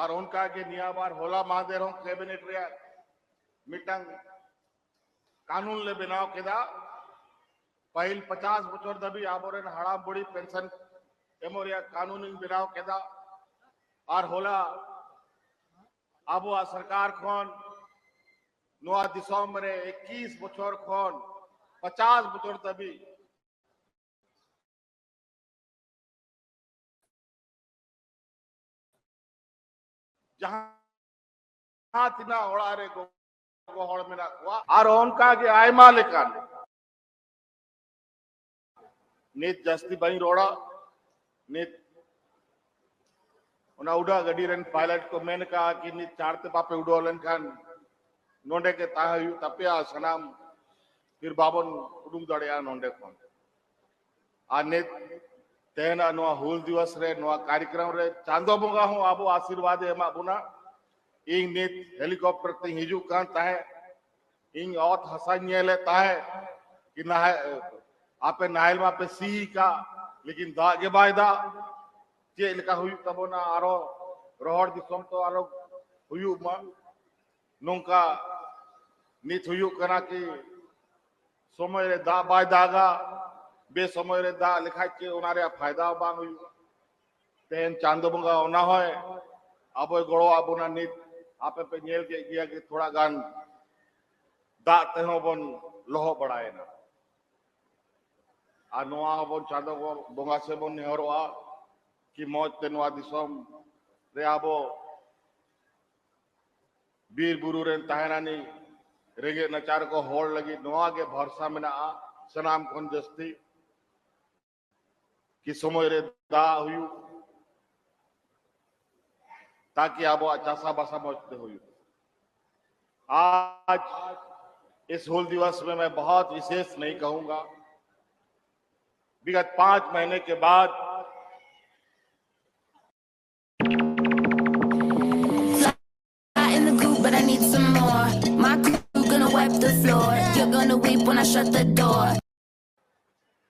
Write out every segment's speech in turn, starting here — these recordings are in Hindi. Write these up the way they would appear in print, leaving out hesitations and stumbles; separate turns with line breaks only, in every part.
और उनका के नियाबार होला महादेर हो कैबिनेट रे मिटंग कानून ले बनाव केदा पहिल 50 बचर दबी आबोरेन हड़ाम बुड़ी पेंशन एमोरिया कानून बनाव केदा और होला आबो सरकार खन नोआ दिसंबर 21 बचर खन 50 बचर दबी जहां तिना ओड़ारे गो हड़ मेना कुआ और उनका के आयमा लेकान नित जस्ती बई रोड़ा नित उना उड़ा गडी रन पायलट को मैंने कहा कि नित चारते बापे उड़ोलन खान नोंडे के ताहयु तपिया सनाम फिर बाबन उडुम दड़िया नोंडे को आ नित तेना नोआ हुल दिवस रे नोआ कार्यक्रम रे चांदो बोंगा हूं आबो आशीर्वाद एमा बुना इंग नित हेलीकॉप्टर ते हिजू कान ताहे इंग औत हसान्यले ताहे कि ना आपे नाइल मा पे सी का लेकिन दागे बायदा जे लेका हुई तबोना आरो रोहड़ दिसम तो आरो हुयु मा नोंका नित हुयु कना कि समय रे दा बायदागा बे समय रे दा लिखा के उनारे फायदा बांग हुयु तेन चांदो बंगा ओना होय आबो गड़ो आबोना नित आपे पे नेल के गया कि थोड़ा गान दा तेनो बन लोहो बड़ाए ना आ नोआ बन चांदो बंगा से बन नेहरवा कि मौज ते नोआ दिसम रे आबो बीर बुरु रेन ताहेनानी रेगे नचार को होड़ लगी नोआ के भरसा में ना सनाम कौन जस्ती कि समय रे दा हुयु ताकि आबो चासा बासा मौजते हुयु आज इस हुल दिवस में मैं बहुत विशेष नहीं कहूंगा विगत 5 महीने के बाद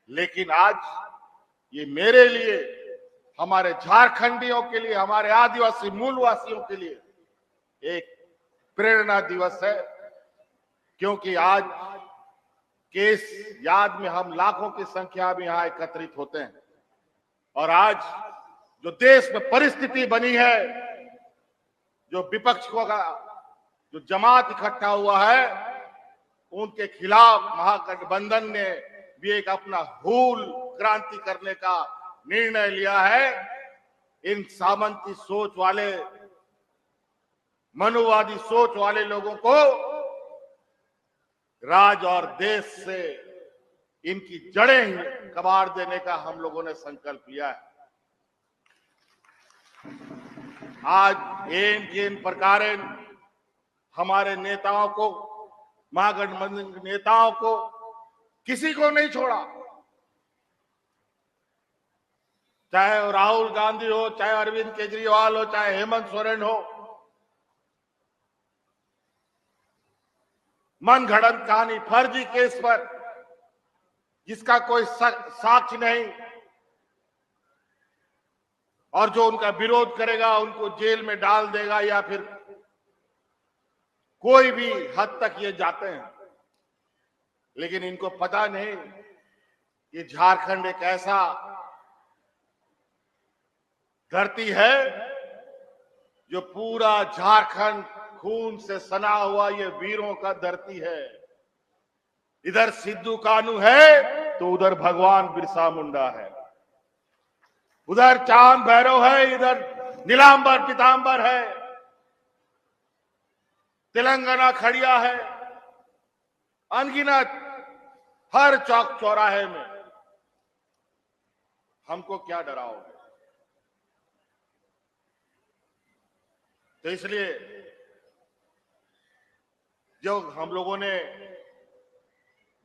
लेकिन आज ये मेरे लिए हमारे झारखंडियों के लिए हमारे आदिवासी मूलवासियों के लिए एक प्रेरणा दिवस है क्योंकि आज के इस याद में हम लाखों की संख्या में यहां एकत्रित होते हैं और आज जो देश में परिस्थिति बनी है जो विपक्षों का जो जमात इकट्ठा हुआ है उनके खिलाफ महागठबंधन ने भी एक अपना हूल क्रांति करने का निर्णय लिया है। इन सामंती सोच वाले मनुवादी सोच वाले लोगों को राज और देश से इनकी जड़ें ही कबाड़ देने का हम लोगों ने संकल्प लिया है। आज इन प्रकार हमारे नेताओं को महागठबंधन के नेताओं को किसी को नहीं छोड़ा, चाहे राहुल गांधी हो, चाहे अरविंद केजरीवाल हो, चाहे हेमंत सोरेन हो। मन घड़त कहानी फर्जी केस पर जिसका कोई साक्ष्य नहीं और जो उनका विरोध करेगा उनको जेल में डाल देगा या फिर कोई भी हद तक ये जाते हैं। लेकिन इनको पता नहीं कि झारखंड एक ऐसा धरती है जो पूरा झारखंड खून से सना हुआ ये वीरों का धरती है। इधर सिद्धू कानू है तो उधर भगवान बिरसा मुंडा है, उधर चांद भैरव है, इधर नीलांबर पीतांबर है, तेलंगाना खड़िया है, अनगिनत हर चौक चौराहे में। हमको क्या डराओगे? तो इसलिए जो हम लोगों ने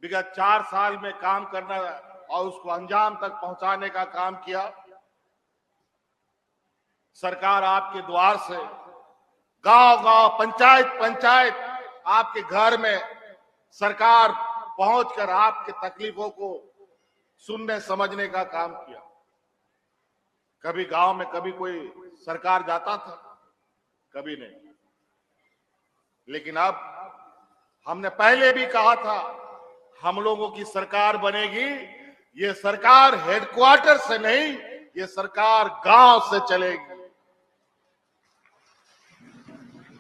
विगत 4 साल में काम करना और उसको अंजाम तक पहुंचाने का काम किया, सरकार आपके द्वार से गांव-गांव, पंचायत आपके घर में सरकार पहुंचकर आपके तकलीफों को सुनने समझने का काम किया। कभी गांव में कभी कोई सरकार जाता था, कभी नहीं। लेकिन अब हमने पहले भी कहा था, हम लोगों की सरकार बनेगी, ये सरकार हेडक्वार्टर से नहीं, ये सरकार गांव से चलेगी।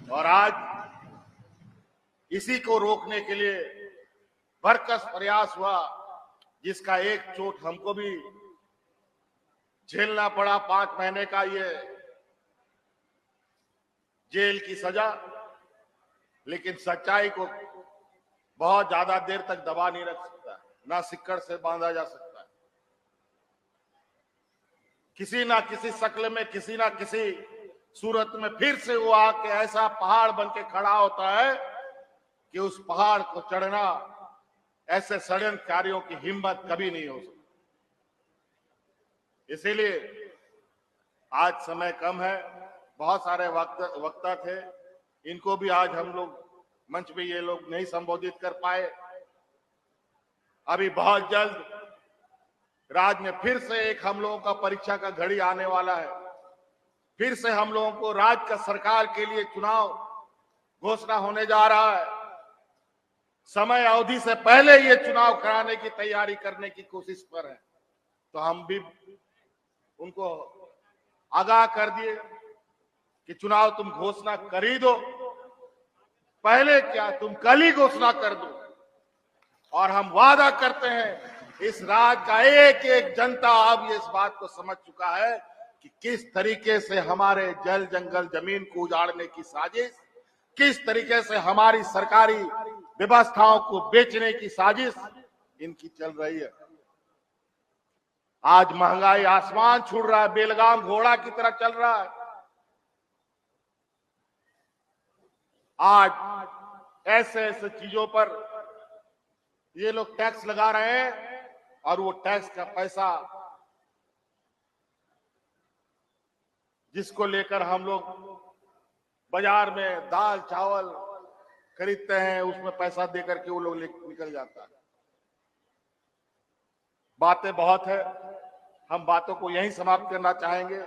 और आज इसी को रोकने के लिए भरकस प्रयास हुआ, जिसका एक चोट हमको भी झेलना पड़ा, 5 महीने का ये जेल की सजा। लेकिन सच्चाई को बहुत ज्यादा देर तक दबा नहीं रख सकता, ना सिक्कड़ से बांधा जा सकता है। किसी ना किसी शक्ल में, किसी ना किसी सूरत में फिर से वो आके ऐसा पहाड़ बन के खड़ा होता है कि उस पहाड़ को चढ़ना ऐसे षड्यंत्रकारियों की हिम्मत कभी नहीं हो सकती। इसीलिए आज समय कम है, बहुत सारे वक्ता थे, इनको भी आज हम लोग मंच पे ये लोग नहीं संबोधित कर पाए। अभी बहुत जल्द राज्य में फिर से एक हम लोगों का परीक्षा का घड़ी आने वाला है। फिर से हम लोगों को राज्य का सरकार के लिए चुनाव घोषणा होने जा रहा है। समय अवधि से पहले ये चुनाव कराने की तैयारी करने की कोशिश पर है। तो हम भी उनको आगाह कर दिए कि चुनाव तुम घोषणा कर ही दो, पहले क्या तुम कल ही घोषणा कर दो। और हम वादा करते हैं, इस राज्य का एक एक जनता अब ये इस बात को समझ चुका है कि किस तरीके से हमारे जल जंगल जमीन को उजाड़ने की साजिश, किस तरीके से हमारी सरकारी व्यवस्थाओं को बेचने की साजिश इनकी चल रही है। आज महंगाई आसमान छू रहा है, बेलगाम घोड़ा की तरह चल रहा है। आज ऐसे ऐसे चीजों पर ये लोग टैक्स लगा रहे हैं, और वो टैक्स का पैसा जिसको लेकर हम लोग बाजार में दाल चावल खरीदते हैं, उसमें पैसा देकर के वो लोग निकल जाता है। बातें बहुत है, हम बातों को यहीं समाप्त करना चाहेंगे।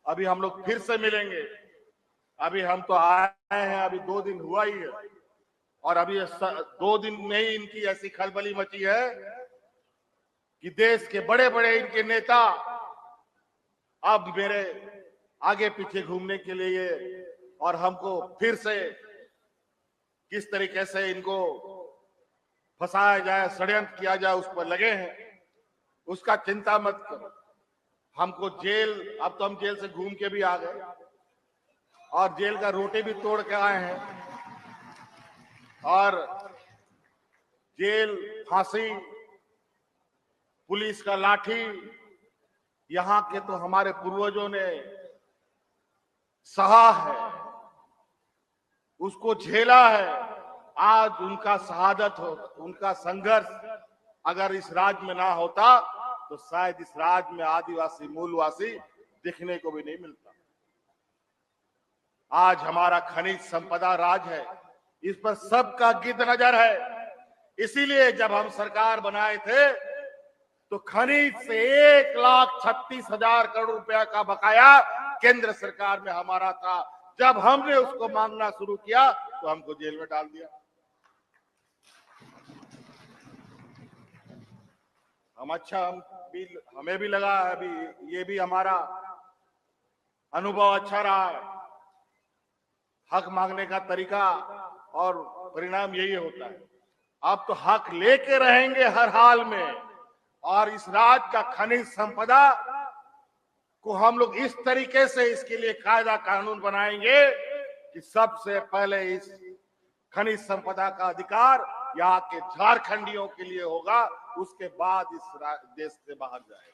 अभी हम लोग फिर से मिलेंगे। अभी हम तो आए हैं, अभी 2 दिन हुआ ही है, और अभी 2 दिन में ही इनकी ऐसी खलबली मची है कि देश के बड़े बड़े इनके नेता अब मेरे आगे पीछे घूमने के लिए, और हमको फिर से किस तरीके से इनको फंसाया जाए, षड्यंत्र किया जाए, उस पर लगे हैं। उसका चिंता मत करो। हमको जेल, अब तो हम जेल से घूम के भी आ गए और जेल का रोटी भी तोड़ के आए हैं। और जेल, फांसी, पुलिस का लाठी, यहां के तो हमारे पूर्वजों ने सहा है, उसको झेला है। आज उनका शहादत हो, उनका संघर्ष अगर इस राज्य में ना होता तो शायद इस राज्य में आदिवासी मूलवासी दिखने को भी नहीं मिलता। आज हमारा खनिज संपदा राज है, इस पर सबका गिद्ध नजर है। इसीलिए जब हम सरकार बनाए थे तो खनिज से 1,36,000 करोड़ रुपया का बकाया केंद्र सरकार में हमारा था। जब हमने उसको मांगना शुरू किया तो हमको जेल में डाल दिया। हमें भी लगा, अभी ये भी हमारा अनुभव अच्छा रहा है। हक मांगने का तरीका और परिणाम यही होता है। अब तो हक लेके रहेंगे हर हाल में, और इस राज्य का खनिज संपदा को हम लोग इस तरीके से इसके लिए कायदा कानून बनाएंगे कि सबसे पहले इस खनिज संपदा का अधिकार यहाँ के झारखंडियों के लिए होगा, उसके बाद इस देश से बाहर जाएगा।